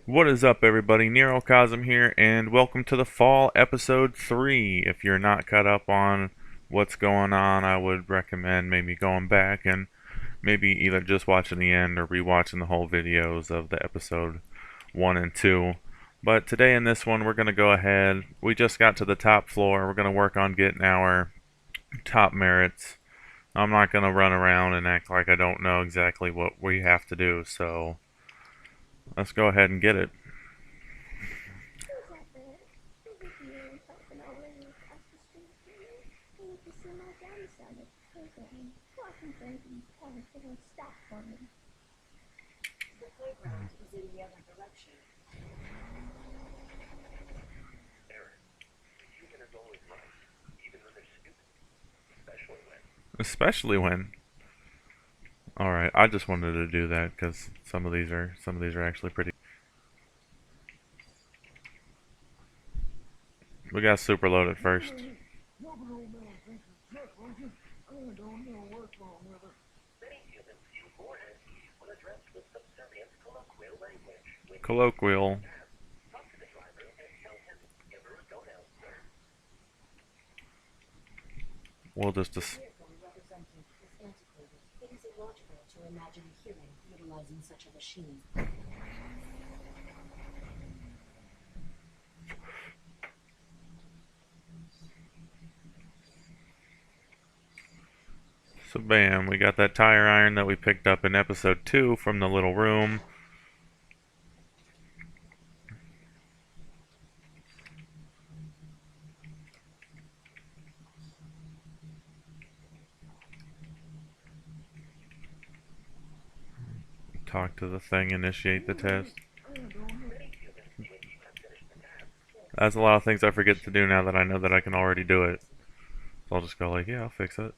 What is up, everybody? Nerocosm here, and welcome to the fall episode 3. If you're not caught up on what's going on, I would recommend maybe going back and maybe either just watching the end or rewatching the whole videos of the episode 1 and 2. But today in this one, we're going to go ahead. We just got to the top floor. We're going to work on getting our top merits. I'm not going to run around and act like I don't know exactly what we have to do, so let's go ahead and get it. Especially when. All right, I just wanted to do that because some of these are actually pretty. We got super loaded first. Colloquial. We'll just. So bam, we got that tire iron that we picked up in episode 2 from the little room. Talk to the thing, initiate the test. That's a lot of things I forget to do now that I know that I can already do it. So I'll just go like, yeah, I'll fix it.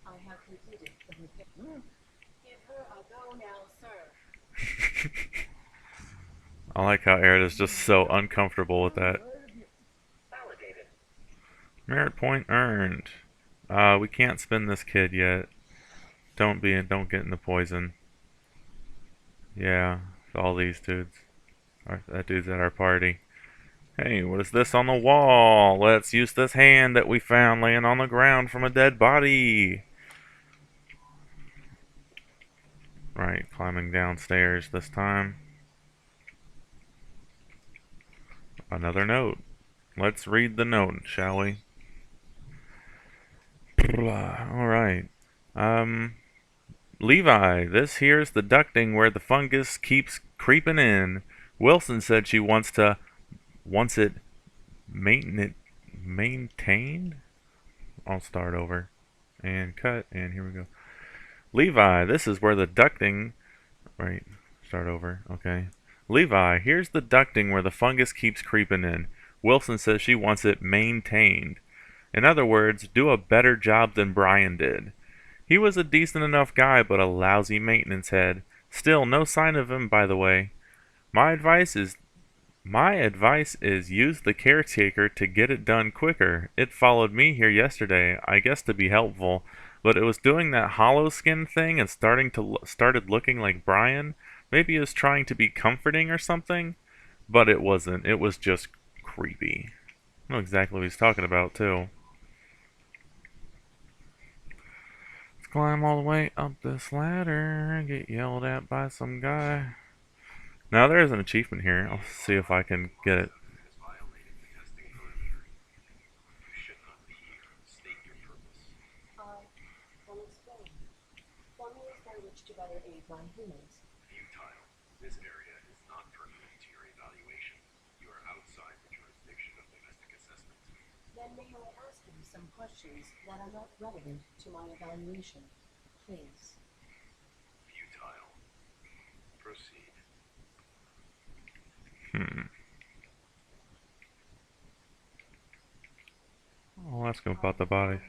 I have completed the repair. Give her a go now, sir. I like how Aerith is just so uncomfortable with that. Merit point earned. We can't spin this kid yet. Don't get in the poison. Yeah, all these dudes. That dude's at our party. Hey, what is this on the wall? Let's use this hand that we found laying on the ground from a dead body. Right, climbing downstairs this time. Another note. Let's read the note, shall we? Alright. Levi, this here's the ducting where the fungus keeps creeping in. Wilson said she wants it maintained. I'll start over. And cut, and here we go. Levi, this is where the ducting. Right, start over. Okay. Levi, here's the ducting where the fungus keeps creeping in. Wilson says she wants it maintained. In other words, do a better job than Brian did. He was a decent enough guy, but a lousy maintenance head. Still, no sign of him, by the way. My advice is my advice is use the caretaker to get it done quicker. It followed me here yesterday, I guess to be helpful, but it was doing that hollow skin thing and started looking like Brian. Maybe it was trying to be comforting or something, but it wasn't. It was just creepy. I know exactly what he's talking about too. Let's climb all the way up this ladder and get yelled at by some guy. Now there is an achievement here. I'll see if I can get it. I'll explain. Formulas by which to better aid my humans. This area is not pertinent to your evaluation. You are outside the jurisdiction of domestic assessment. Then may I ask you some questions that are not relevant to my evaluation, please? Futile. Proceed. I'll ask him about the body.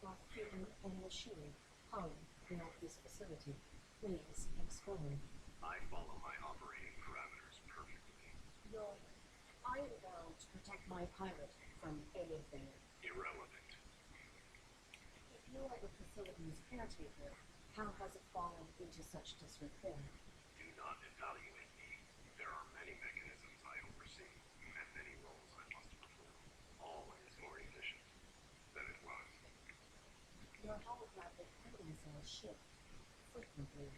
Not human and machine hung throughout this facility. Please explain. I follow my operating parameters perfectly. I am bound to protect my pilot from anything. Irrelevant. If You are the facility's caretaker. How has it fallen into such disrepair? Do not evaluate me. There are many mechanisms I oversee, and many roles I must perform. Always more efficient than it was. Your holographic coding cells shift frequently.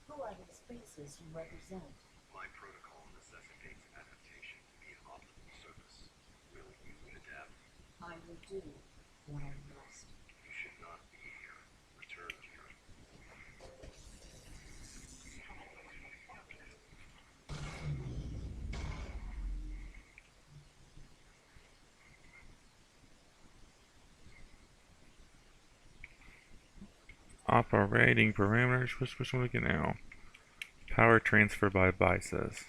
Who are these faces you represent? My protocol necessitates adaptation to be an optimal service. Will you adapt? I will do what I must. You should not be here. Return to your... Operating parameters. Which one we get now? Power transfer by biases.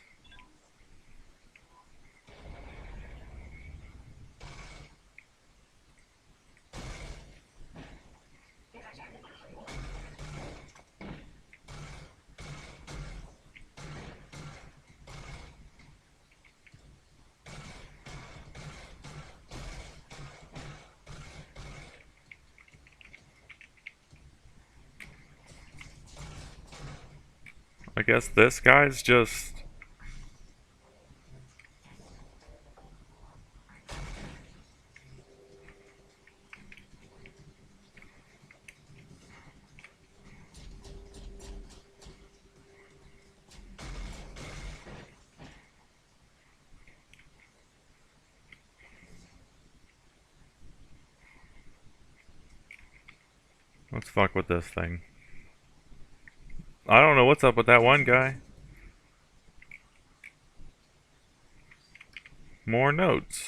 I guess this guy's just... Let's fuck with this thing. I don't know what's up with that one guy. More notes.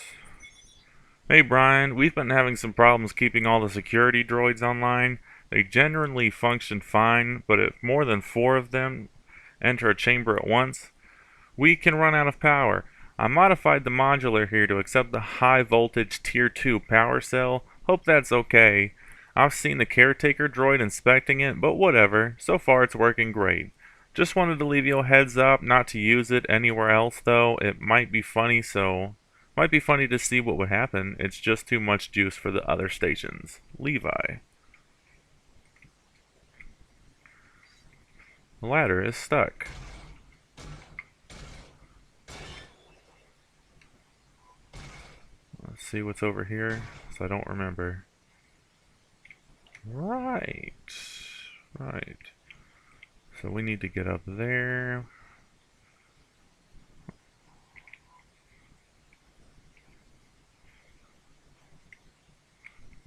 Hey Brian, we've been having some problems keeping all the security droids online. They generally function fine, but if more than 4 of them enter a chamber at once, we can run out of power. I modified the modular here to accept the high voltage tier 2 power cell. Hope that's okay. I've seen the caretaker droid inspecting it, but whatever. So far it's working great. Just wanted to leave you a heads up not to use it anywhere else though. It might be funny to see what would happen. It's just too much juice for the other stations. Levi. The ladder is stuck. Let's see what's over here, so I don't remember. Right. Right. So we need to get up there.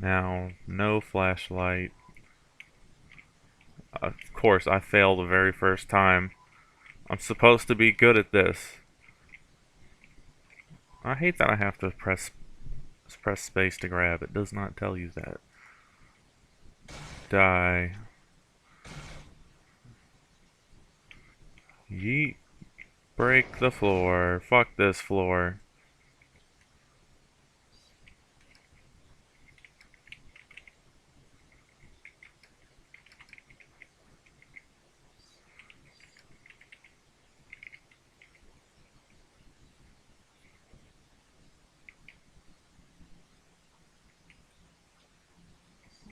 Now, no flashlight. Of course, I failed the very first time. I'm supposed to be good at this. I hate that I have to press space to grab. It does not tell you that. Die. Yeet. Break the floor. Fuck this floor.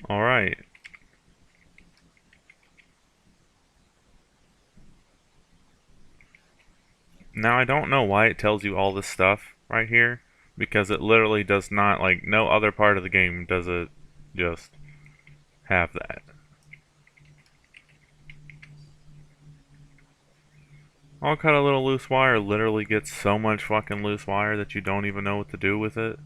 Alright. Now I don't know why it tells you all this stuff right here, because it literally does not, like, no other part of the game does it just have that. All kind of little loose wire literally gets so much fucking loose wire that you don't even know what to do with it.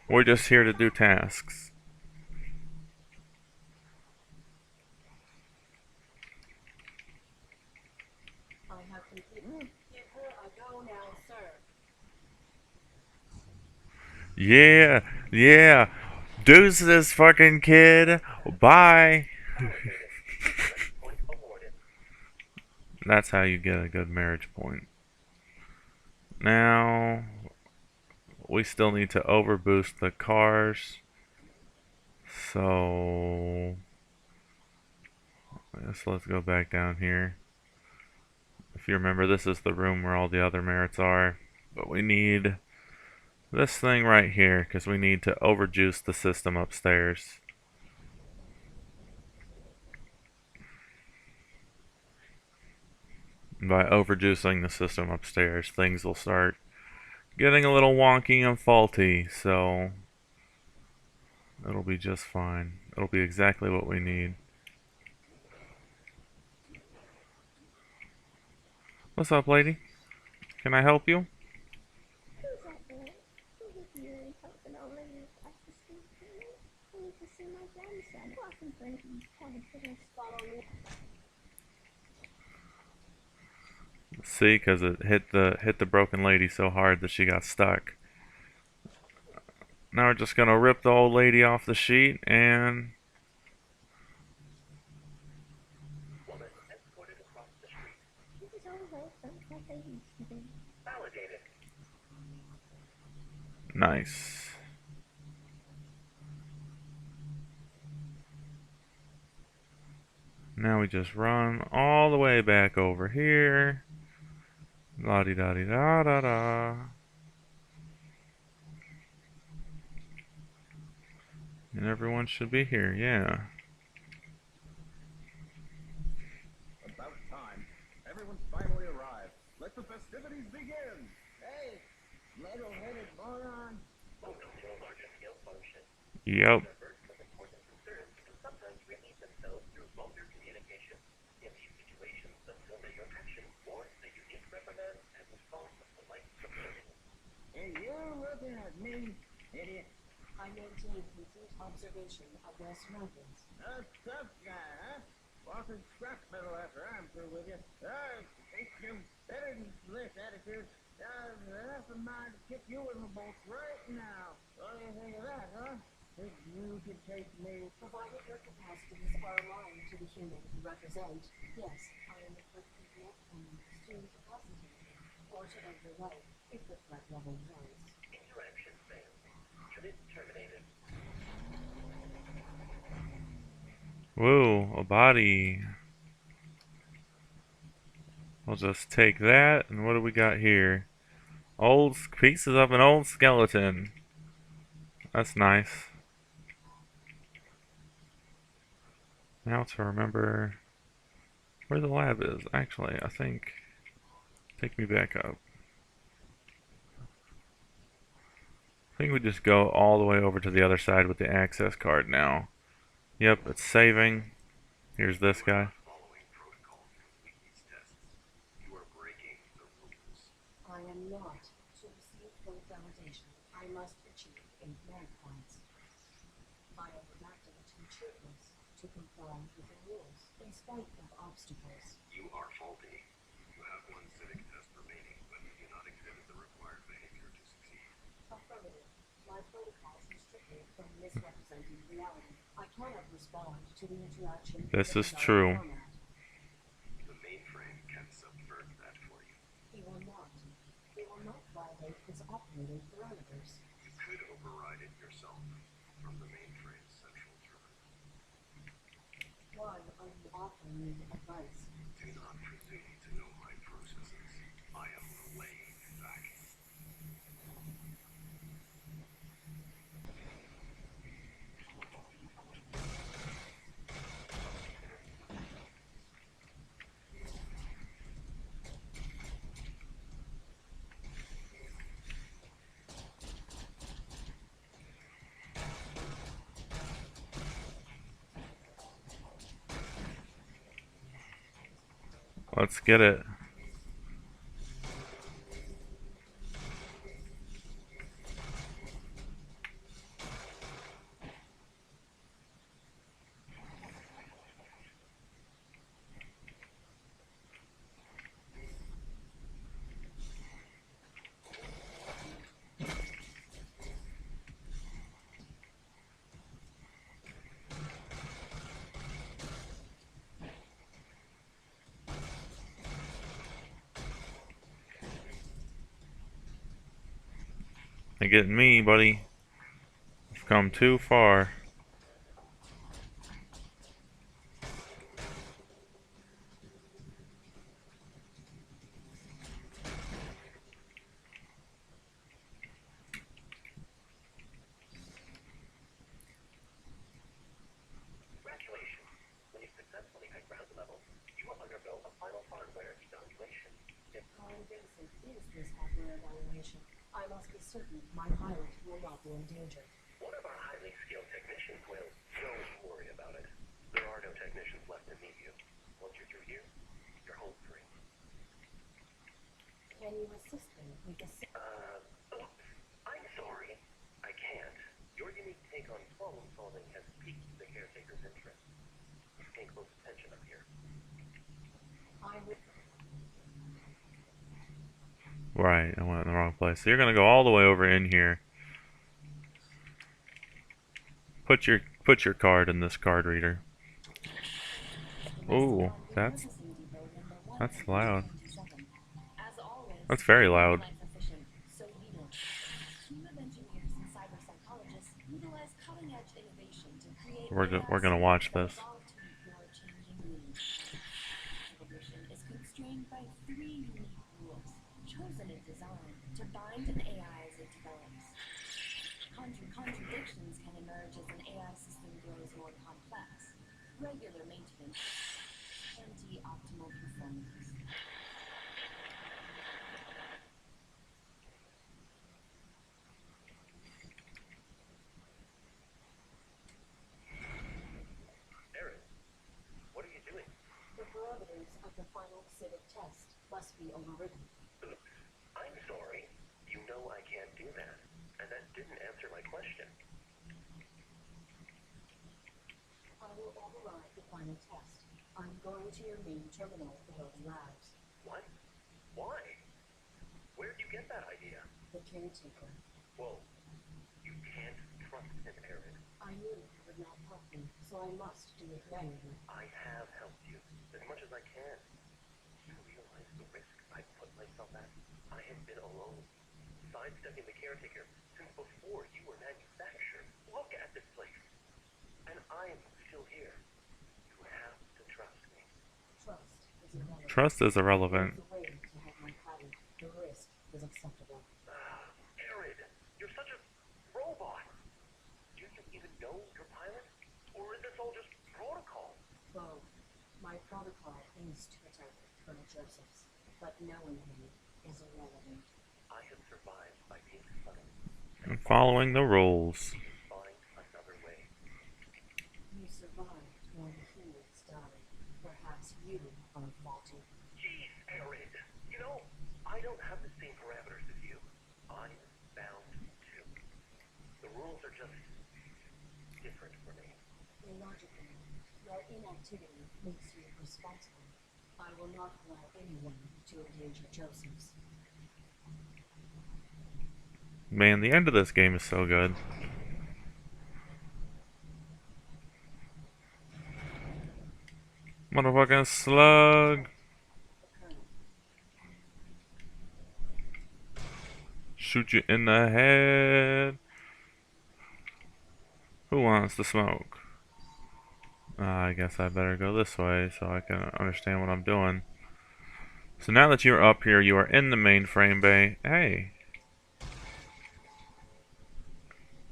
We're just here to do tasks. I have completed. Give her a go now, sir. Yeah, yeah. Deuces, fucking kid. Bye. That's how you get a good marriage point. Now, we still need to overboost the cars. So, So let's go back down here. If you remember, this is the room where all the other merits are. But we need this thing right here, because we need to overjuice the system upstairs. And by overjuicing the system upstairs, things will start getting a little wonky and faulty, so it'll be just fine. It'll be exactly what we need. What's up, lady? Can I help you? Who's that boy? Who with you and something over here across the street from me? I need to see my grandson. Walking for him. Confidence, follow me. See, because it hit the broken lady so hard that she got stuck. Now we're just gonna rip the old lady off the sheet and Woman escorted across the street. Things always don't like they used to be. Validated. nice. Now we just run all the way back over here. La di da di da da da. And everyone should be here, yeah. About time. Everyone's finally arrived. Let the festivities begin. Hey, level-headed moron. Welcome to a larger scale function. Yep. Members with important concerns can sometimes relieve themselves through vulgar communication. In these situations, consider your actions warrant the unique reprimand and response of polite submission. And you're looking at me, idiot. I maintain complete observation of their surroundings. A tough guy, huh? Walking scrap metal after I'm through with you. I think you're better than this attitude. I've enough in mind to kick you in the bolts right now. What do you think of that, huh? Think you could take me? Provided your capacities are aligned to the human you represent, yes, I am equipped to connect and soon to facilitate or to end your life if the threat level warrants. Interaction failed. Unit terminated. Whoa, a body. We'll just take that, and what do we got here? Old pieces of an old skeleton. That's nice. Now to remember where the lab is. Actually, I think... Take me back up. I think we just go all the way over to the other side with the access card now. Yep, it's saving. Here's this guy. Following protocol to complete these tests. You are breaking the rules. I am not. To receive full validation, I must achieve 8 merit points. I am adapting to achievements to comply with the rules, in spite of obstacles. You are faulty. You have one civic test remaining, but you do not exhibit the required behavior to succeed. Affirmative. My protocols restrict me from misrepresenting reality. I cannot respond to the interaction. This in is the true. format. The mainframe can subvert that for you. He will not. He will not violate his operating parameters. You could override it yourself from the mainframe's central terminal. Why are you offering me advice? Do not presume to know my processes. I am laying back. Let's get it. You're getting me, buddy. I've come too far. invasive is this hardware evaluation? I must be certain my pilot will not be in danger. One of our highly skilled technicians will. Don't worry about it. There are no technicians left to meet you. Once you're through here, you're home free. Can you assist me with the Oops. I'm sorry. I can't. Your unique take on problem solving has piqued the caretaker's interest. He's paying close attention up here. I will. Right, I went in the wrong place. So you're gonna go all the way over in here. Put your card in this card reader. Ooh, that's loud. As always, That's very loud. life efficient, so you know. Team of engineers and cyber psychologists utilize cutting-edge innovation to create We're gonna watch this. evolved to meet your changing needs. Evolution is constrained by 3 unique rules, chosen in design to bind an AI as it develops. Contradictions can emerge as an AI system grows more complex. Regular maintenance, anti-optimal performance. Aaron, what are you doing? The parameters of the final civic test must be overridden. Oops. I'm sorry. You know I can't do that. And that didn't answer my question. I will override the final test. I'm going to your main terminal below the labs. What? Why? Where'd you get that idea? The caretaker. Whoa. You can't trust him, Aaron. I knew you would not help me, so I must do it manually. I have helped you as much as I can. You realize the risk I've put myself at? I have been alone, sidestepping the caretaker since before you were manufactured. Look at this place. And I'm still here. You have to trust me. Trust is irrelevant. Trust is irrelevant. There's a way to have my pilot. The risk is acceptable. Aaron, you're such a robot. Do you even know your pilot? Or is this all just protocol? Both. My protocol is to protect Colonel Josephs, but knowing him is irrelevant. I have survived by being subtle. I'm following the rules. Find another way. You survived when he was dying. Perhaps you are faulty. Jeez, Aaron. You know, I don't have the same parameters as you. I'm bound to. The rules are just different for me. Illogically, your inactivity makes you responsible. I will not allow anyone to endanger Josephs. Man, the end of this game is so good. Motherfucking slug. Shoot you in the head. Who wants to smoke? I guess I better go this way so I can understand what I'm doing. So now that you're up here, you are in the mainframe bay. Hey.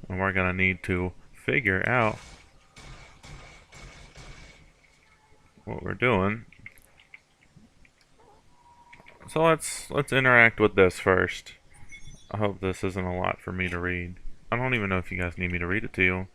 And we're gonna need to figure out what we're doing. So let's interact with this first. I hope this isn't a lot for me to read. I don't even know if you guys need me to read it to you.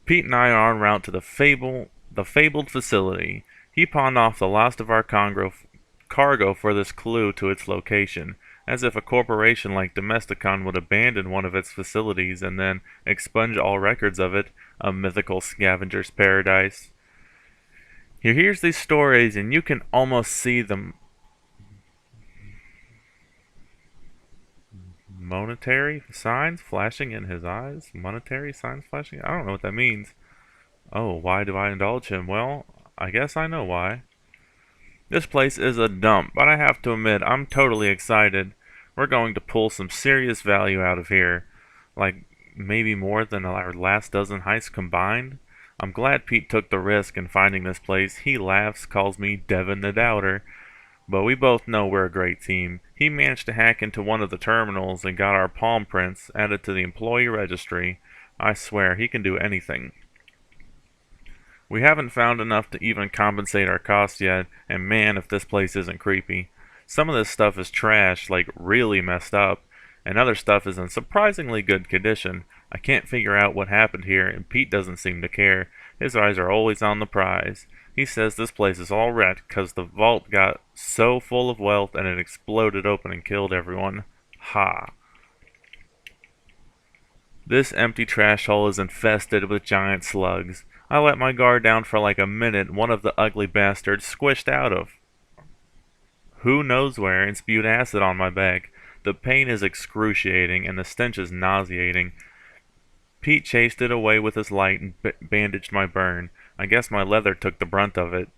Pete and I are en route to the fabled facility. He pawned off the last of our cargo for this clue to its location, as if a corporation like Domesticon would abandon one of its facilities and then expunge all records of it, a mythical scavenger's paradise. He hears these stories and you can almost see them monetary signs flashing in his eyes? Monetary signs flashing? I don't know what that means. Oh, why do I indulge him? Well, I guess I know why. This place is a dump, but I have to admit, I'm totally excited. We're going to pull some serious value out of here. Like, maybe more than our last dozen heists combined. I'm glad Pete took the risk in finding this place. He laughs, calls me Devin the Doubter. But we both know we're a great team. He managed to hack into one of the terminals and got our palm prints added to the employee registry. I swear, he can do anything. We haven't found enough to even compensate our costs yet, and man, if this place isn't creepy. Some of this stuff is trash, like really messed up, and other stuff is in surprisingly good condition. I can't figure out what happened here, and Pete doesn't seem to care. His eyes are always on the prize. He says this place is all wrecked because the vault got so full of wealth and it exploded open and killed everyone. Ha. This empty trash hole is infested with giant slugs. I let my guard down for like a minute, and one of the ugly bastards squished out of who knows where and spewed acid on my back. The pain is excruciating and the stench is nauseating. Pete chased it away with his light and bandaged my burn. I guess my leather took the brunt of it.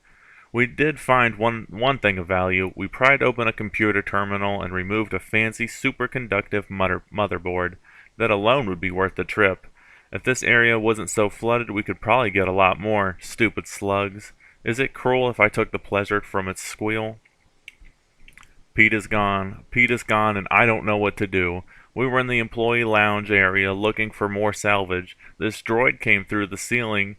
We did find one thing of value. We pried open a computer terminal and removed a fancy superconductive motherboard. That alone would be worth the trip. If this area wasn't so flooded, we could probably get a lot more. Stupid slugs. Is it cruel if I took the pleasure from its squeal? Pete is gone. Pete is gone, and I don't know what to do. We were in the employee lounge area looking for more salvage. This droid came through the ceiling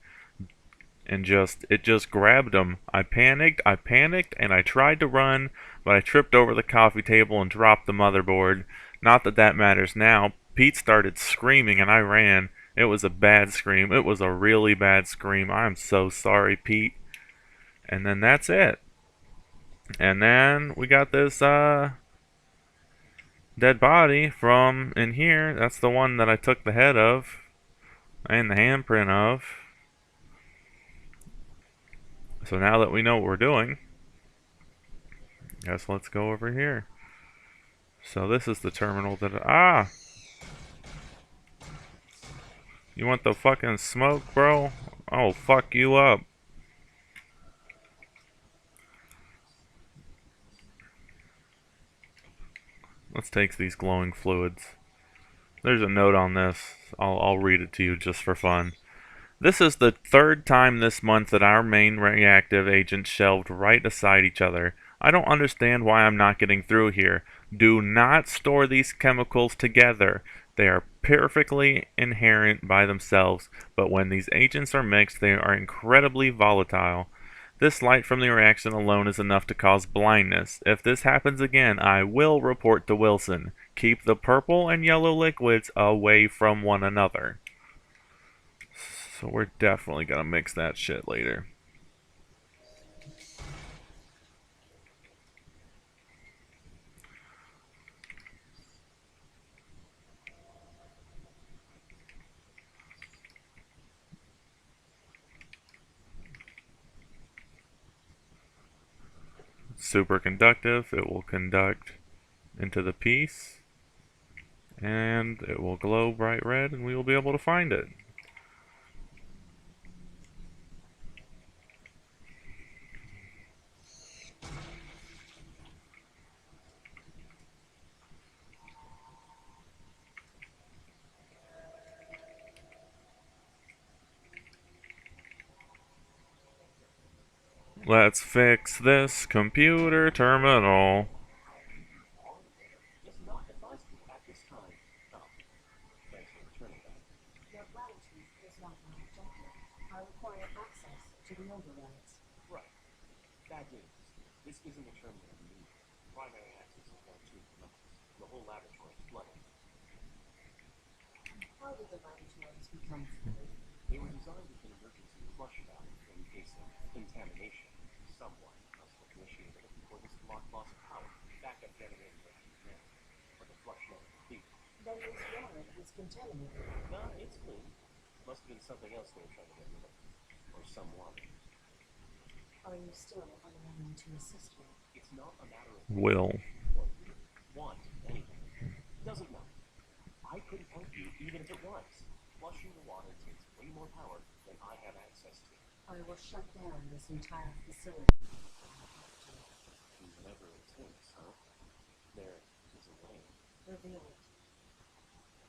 and it just grabbed him. I panicked, and I tried to run, but I tripped over the coffee table and dropped the motherboard. Not that that matters now. Pete started screaming and I ran. It was a bad scream. It was a really bad scream. I'm so sorry, Pete. And then that's it. And then we got this dead body from in here. That's the one that I took the head of and the handprint of. So now that we know what we're doing, guess let's go over here. So this is the terminal that you want the fucking smoke, bro? I'll fuck you up. Let's take these glowing fluids. There's a note on this. I'll read it to you just for fun. This is the third time this month that our main reactive agents shelved right beside each other. I don't understand why I'm not getting through here. Do not store these chemicals together. They are perfectly inherent by themselves, but when these agents are mixed, they are incredibly volatile. This light from the reaction alone is enough to cause blindness. If this happens again, I will report to Wilson. Keep the purple and yellow liquids away from one another. So we're definitely gonna mix that shit later. Superconductive, it will conduct into the piece, and it will glow bright red, and we will be able to find it. Let's fix this computer terminal. It's not advisable at this time. Oh, thanks for returning that. Your gratitude is not my objective. I require access to the overrides. Right. Bad news. This isn't the terminal we need. Primary access is down 2 kilometers. The whole laboratory is flooded. How did the laboratories become flooded? They were designed with an emergency flush valve in case of contamination. Someone must have initiated it before this lost power. Backup generator now. But the flush never completed. Then this water is contaminated. No, it's clean. Must have been something else they were trying to get rid of. Or someone. Are you still unwilling to assist me? It's not a matter of Will. or want anything. Doesn't matter. I couldn't help you even if it was. Flushing the water takes way more power than I have access to. I will shut down this entire facility. Whatever it takes, huh? There is a way. Reveal it.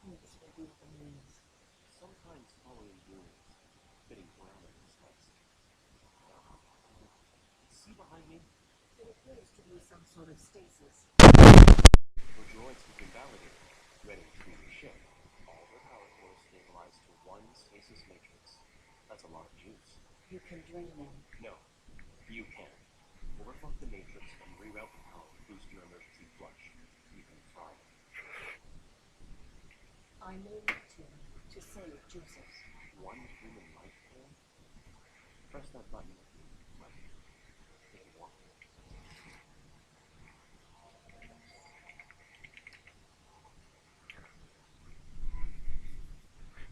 Please reveal the means. Sometimes following rules, fitting parameters helps. See behind me? It appears to be some sort of stasis. For droids who've been validated, ready to leave the ship. All their power cores stabilized to one stasis matrix. That's a lot of juice. You can drain them. No, you can. Overclock the matrix and reroute the power to boost your emergency flush. You can fly. I may need to save Joseph. One human life form? Press that button with me, Mike. If you want.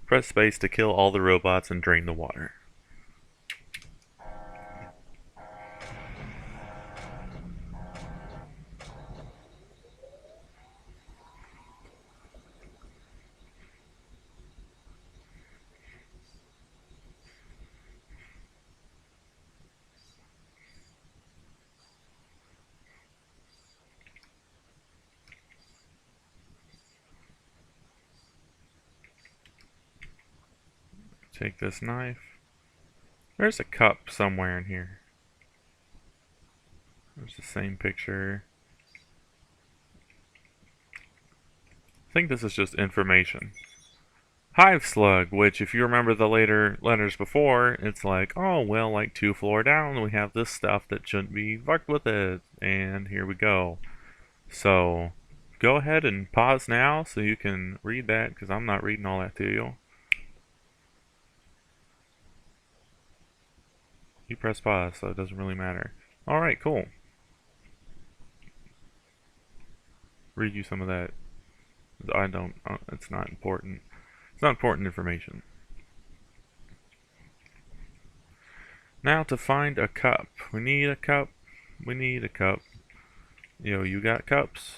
Press space to kill all the robots and drain the water. Take this knife. There's a cup somewhere in here. There's the same picture. I think this is just information. Hive slug, which if you remember the later letters before, it's like, oh, well, like 2 floor down, we have this stuff that shouldn't be fucked with it. And here we go. So, go ahead and pause now so you can read that, because I'm not reading all that to you. You press pause, so it doesn't really matter. Alright, cool. Read you some of that. I don't, it's not important. It's not important information. Now to find a cup. We need a cup. We need a cup. Yo, you got cups?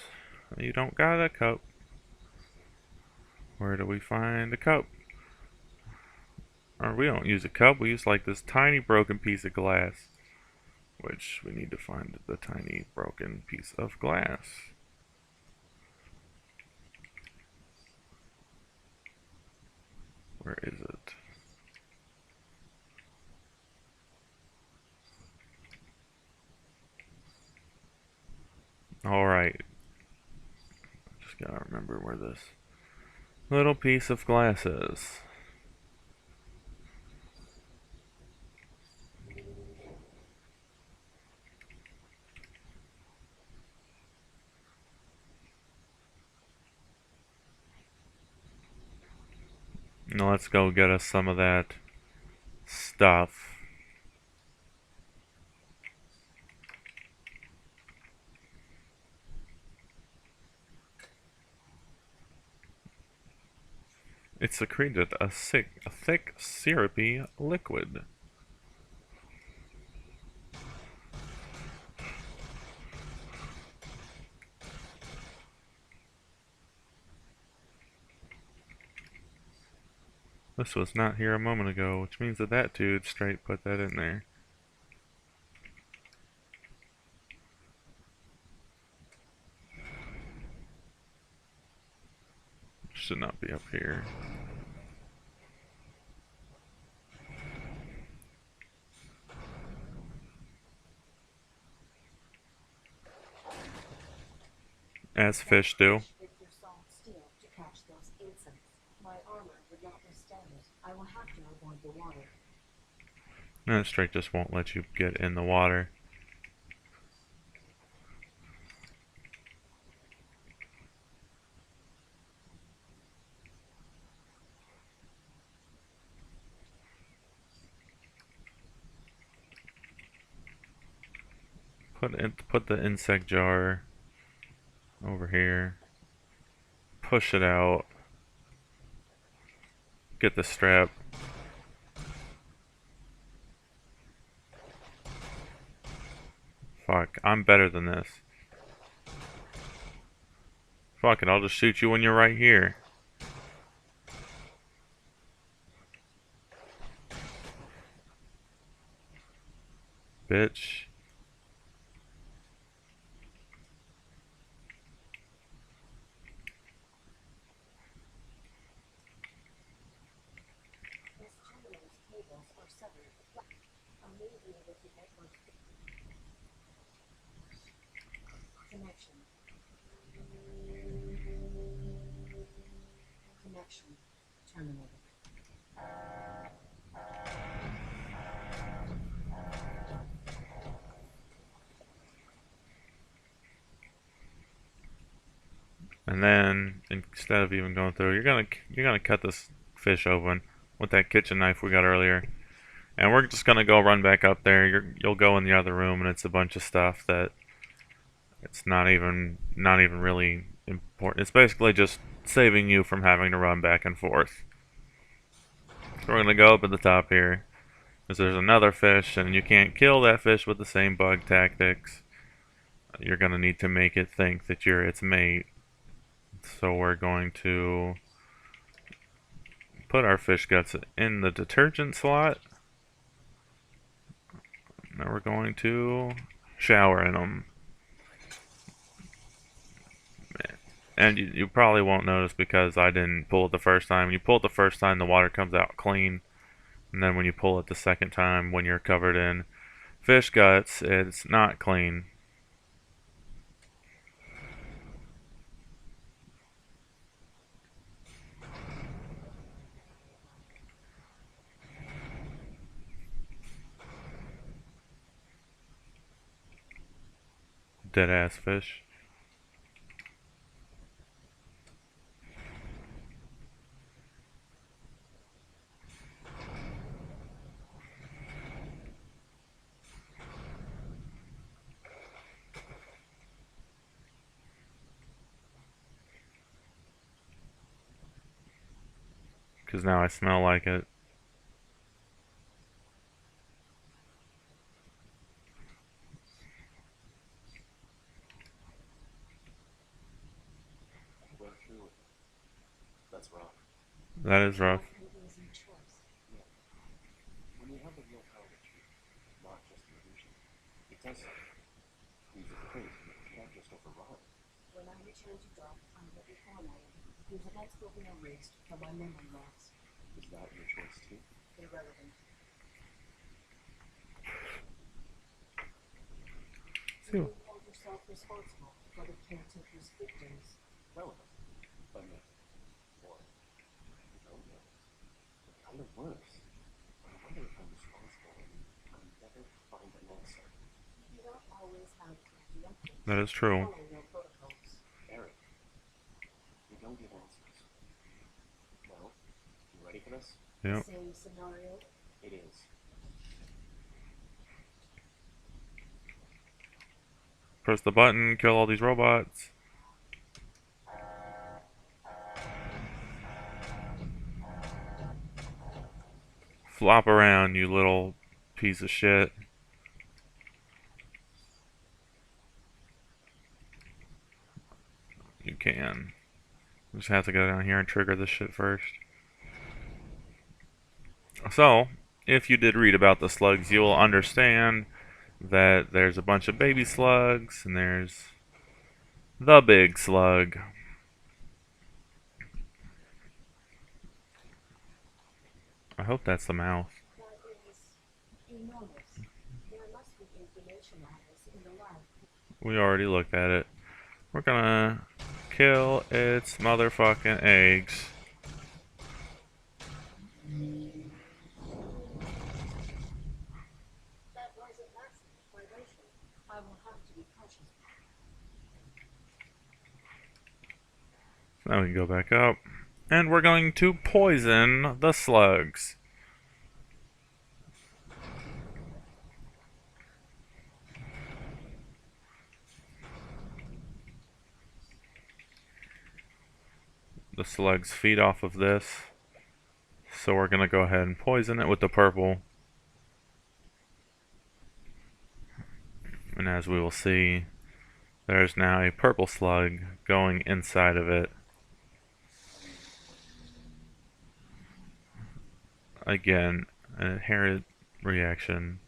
You don't got a cup. Where do we find a cup? Or we don't use a cup, we use like this tiny broken piece of glass. Which we need to find the tiny broken piece of glass. Where is it? Alright. Just gotta remember where this little piece of glass is. Now let's go get us some of that stuff. It secreted a thick, syrupy liquid. This was not here a moment ago, which means that that dude straight put that in there. Should not be up here. As fish do. With your soft steel to catch those insects. My armor would not withstand it. I will have to avoid the water. And straight just won't let you get in the water. Put the insect jar over here. Push it out. Get the strap. Fuck, I'm better than this. Fuck it, I'll just shoot you when you're right here. Bitch. This terminal's cables are severed. I may be able to get one. Connection. Connection terminated. And then instead of even going through, you're gonna cut this fish open with that kitchen knife we got earlier. And we're just gonna go run back up there. You'll go in the other room, and it's a bunch of stuff that it's not even really important. It's basically just saving you from having to run back and forth. So we're gonna go up at the top here, because there's another fish, and you can't kill that fish with the same bug tactics. You're gonna need to make it think that you're its mate. So we're going to put our fish guts in the detergent slot. Now we're going to shower in them. And you probably won't notice because I didn't pull it the first time. When you pull it the first time, the water comes out clean. And then when you pull it the second time, when you're covered in fish guts, it's not clean. Dead ass fish. Because now I smell like it. We're through with it. That's rough. That is rough. An easy choice. When you have the real power to choose, not just the illusion, it does something. Leaves a print you can't just override. When I return to dock, I will be formatted. These events will be erased from my memory logs. Is that your choice too? Irrelevant. See, You hold yourself responsible for the caretaker's victims. Relevant. But yet, or you don't know. But kind of worse. I wonder if I'm responsible and I'll never find an answer. You do not always have the answers. that is true. Follow your protocols. Eric, we don't give answers. Well, you ready for this? Yep. Same scenario. It is. Press the button, kill all these robots. Flop around, you little piece of shit. You can. You just have to go down here and trigger this shit first. So, if you did read about the slugs, you will understand that there's a bunch of baby slugs, and there's the big slug. I hope that's the mouth. That is enormous. There must be information on this in the lab. We already looked at it. We're gonna kill its motherfucking eggs. That was a massive vibration. I will have to be cautious. Now we can go back up. And we're going to poison the slugs. The slugs feed off of this. So we're going to go ahead and poison it with the purple. And as we will see, there's now a purple slug going inside of it. Again, an inherent reaction.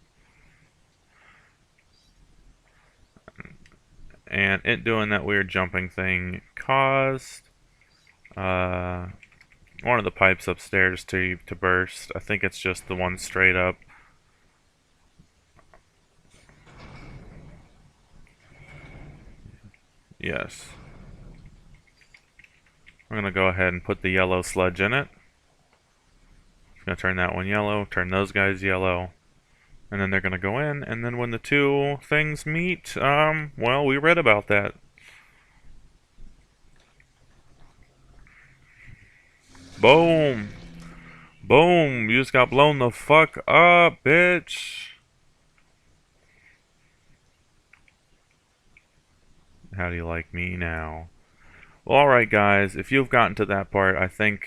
And it doing that weird jumping thing caused one of the pipes upstairs to burst. I think it's just the one straight up. Yes. We're going to go ahead and put the yellow sludge in it. Going to turn that one yellow, turn those guys yellow. And then they're going to go in, and then when the two things meet, well, we read about that. Boom. Boom. You just got blown the fuck up, bitch. How do you like me now? Well, alright guys, if you've gotten to that part, I think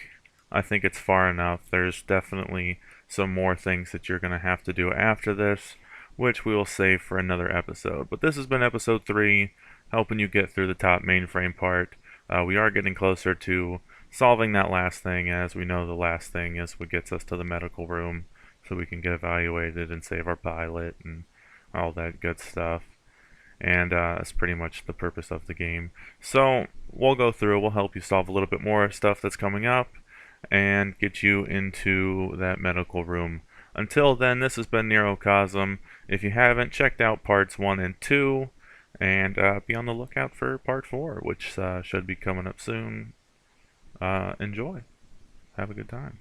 it's far enough. There's definitely some more things that you're going to have to do after this, which we will save for another episode. But this has been episode 3, helping you get through the top mainframe part. We are getting closer to solving that last thing, as we know the last thing is what gets us to the medical room, so we can get evaluated and save our pilot and all that good stuff. And that's pretty much the purpose of the game. So we'll go through, we'll help you solve a little bit more stuff that's coming up, and get you into that medical room. Until then, this has been Neurocosm. If you haven't, checked out parts 1 and 2, and be on the lookout for part 4, which should be coming up soon. Enjoy. Have a good time.